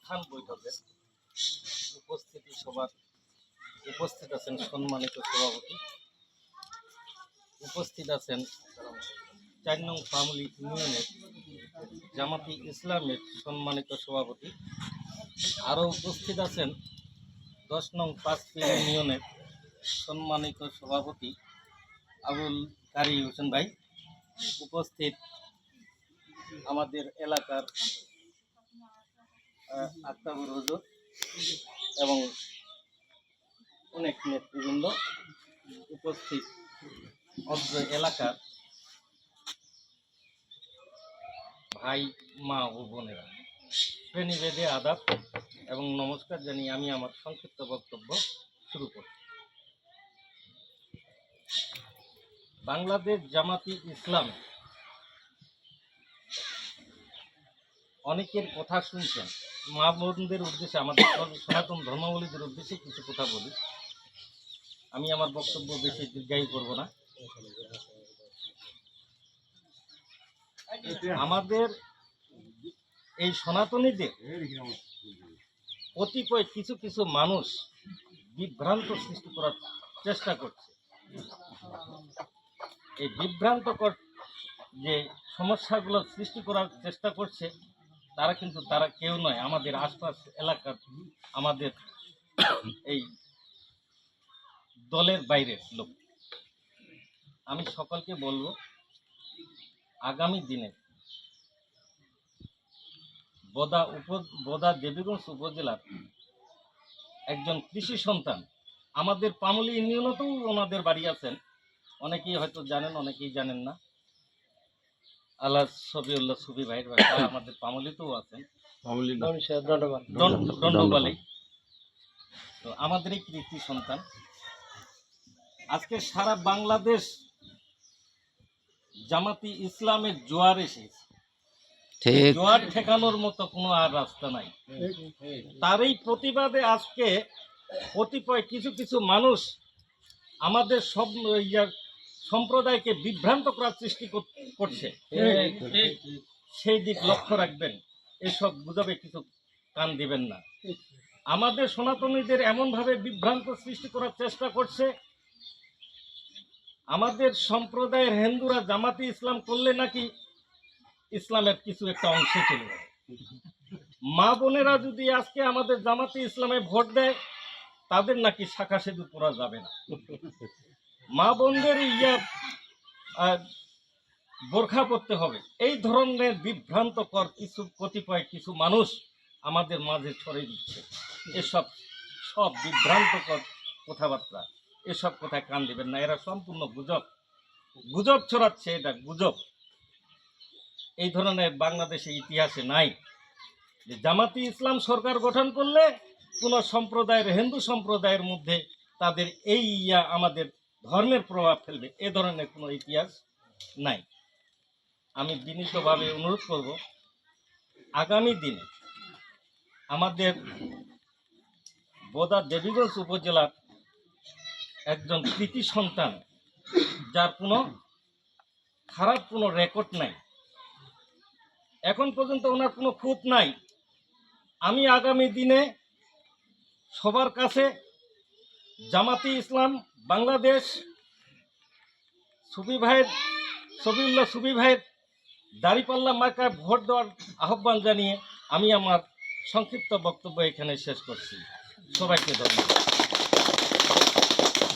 প্রধান বৈঠকে উপস্থিত আছেন সম্মানিত সভাপতি, উপস্থিত আছেন ৪ নং পামুলী ইউনিয়নের জামাতি ইসলামের সম্মানিত সভাপতি, আরও উপস্থিত আছেন ১০ নং পাঁচপীর ইউনিয়নের সম্মানিত সভাপতি আবুল কারি হোসেন ভাই, উপস্থিত আমাদের এলাকার আক্তাবুর হুজুর এবং অনেক নেতৃবৃন্দ, উপস্থিত অত্র এলাকার ভাই মা ও বোনেরা, শ্রেণীভেদে আদাব এবং নমস্কার জানিয়ে আমি আমার সংক্ষিপ্ত বক্তব্য শুরু করছি। বাংলাদেশ জামাতি ইসলাম অনেকের কথা শুনছেন, মা বোনদের উদ্দেশ্যে, আমাদের সনাতন ধর্মাবলীদের উদ্দেশ্যে কিছু কথা বলি। আমি আমার বক্তব্য বেশি দীর্ঘায়ী করব না। আমাদের এই সনাতনীদের কতিপয় কিছু কিছু মানুষ বিভ্রান্ত সৃষ্টি করার চেষ্টা করছে। এই বিভ্রান্তকর যে সমস্যাগুলো সৃষ্টি করার চেষ্টা করছে, তারা কেউ নয়, আমাদের আশপাশ এলাকার, আমাদের এই দলের বাইরের লোক। আমি সকলকে বলবো, আগামী দিনে বোদা দেবীগঞ্জ উপজেলার একজন কৃষি সন্তান, আমাদের পামুলী ইউনিয়নেও ওনাদের বাড়ি আছেন, অনেকেই হয়তো জানেন, অনেকেই জানেন না। আল্লাহ সবিউল্লাহ সুফি ভাইয়ের বাড়ি আমাদের পামুলীতেও আছেন, দণ্ডবালি। তো আমাদের এই কৃষি সন্তান আজকে সারা বাংলাদেশ জামাতি ইসলামের জোয়ার এসেছে, জোয়ার ঠেকানোর মতো কোনো আর রাস্তা নাই। তার এই প্রতিবাদে আজকে কতিপয় কিছু কিছু মানুষ আমাদের সব সম্প্রদায়কে বিভ্রান্ত করার সৃষ্টি করছে, সেই দিক লক্ষ্য রাখবেন। এসব গুজবে কিছু কান দিবেন না। আমাদের সনাতনীদের এমনভাবে বিভ্রান্ত সৃষ্টি করার চেষ্টা করছে, আমাদের সম্প্রদায়ের হিন্দুরা জামাতি ইসলাম করলে নাকি ইসলামের কিছু একটা অংশে চলে যাবে। মা বোনেরা যদি আজকে আমাদের জামাতি ইসলামে ভোট দেয়, তাদের নাকি শাখা সেতু পরা যাবে না। মা বোনদের বোরখা পরতে হবে। এই ধরনের বিভ্রান্তকর কতিপয় কিছু মানুষ আমাদের মাঝে ছড়িয়ে দিচ্ছে। এসব সব বিভ্রান্তকর কথাবার্তা, এসব কথায় কান দিবেন না। এরা সম্পূর্ণ গুজব ছড়াচ্ছে, এটা গুজব। এই ধরনের বাংলাদেশে ইতিহাসে নাই যে জামাতি ইসলাম সরকার গঠন করলে কোনো সম্প্রদায়ের, হিন্দু সম্প্রদায়ের মধ্যে তাদের এই আমাদের ধর্মের প্রভাব ফেলবে, এ ধরনের কোনো ইতিহাস নাই। আমি বিনীতভাবে অনুরোধ করব, আগামী দিনে আমাদের বোদা দেবীগঞ্জ উপজেলার একজন কৃতি সন্তান, যার কোনো খারাপ কোনো রেকর্ড নাই, এখন পর্যন্ত ওনার কোনো খুঁত নাই। আমি আগামী দিনে সবার কাছে জামাতি ইসলাম বাংলাদেশ সবিউল্লাহ সুফি ভাইয়ের দাঁড়িপাল্লা মার্কায় ভোট দেওয়ার আহ্বান জানিয়ে আমি আমার সংক্ষিপ্ত বক্তব্য এখানে শেষ করছি। সবাইকে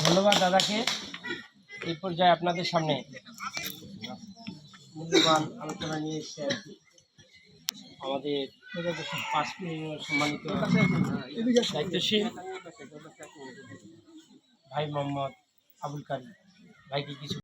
ধন্যবাদ দাদাকে। এই পর্যায়ে আপনাদের সামনে মূল্যবান আলোচনা নিয়ে এসেছেন আমাদের সম্মানিত দায়িত্বশীল ভাই মোহাম্মদ আবুল কারি ভাইকে কিছু